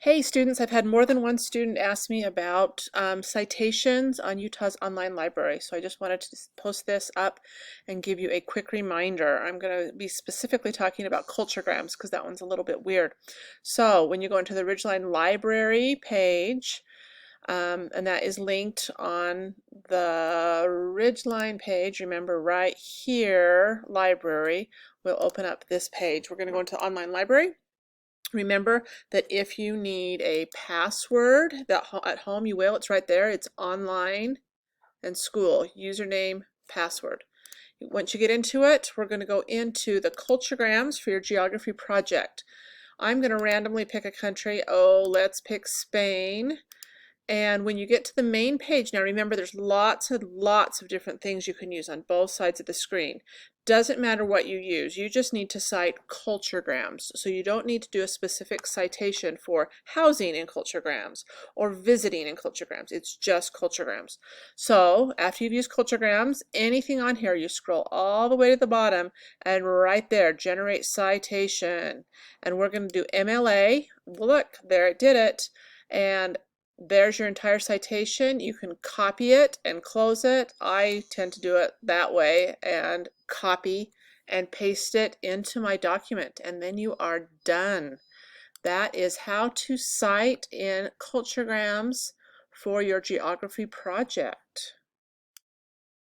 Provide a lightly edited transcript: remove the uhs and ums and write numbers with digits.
Hey students, I've had more than one student ask me about citations on Utah's online library. So I just wanted to post this up and give you a quick reminder. I'm going to be specifically talking about Culturgrams because that one's a little bit weird. So when you go into the Ridgeline Library page, and that is linked on the Ridgeline page, remember right here, library, we'll open up this page. We're going to go into online library. Remember that if you need a password that at home you will, it's right there. It's online and school, username, password. Once you get into it, we're going to go into the Culturgrams for your geography project. I'm going to randomly pick a country. Oh, let's pick Spain. And when you get to the main page, now remember there's lots and lots of different things you can use on both sides of the screen. Doesn't matter what you use, you just need to cite Culturgrams. So you don't need to do a specific citation for housing in Culturgrams or visiting in Culturgrams. It's just Culturgrams. So after you've used Culturgrams, anything on here, you scroll all the way to the bottom and right there, generate citation. And we're going to do MLA. Look, there it did it. And there's your entire citation. You can copy it and close it. I tend to do it that way and copy and paste it into my document, and then you are done. That is how to cite in Culturgrams for your geography project.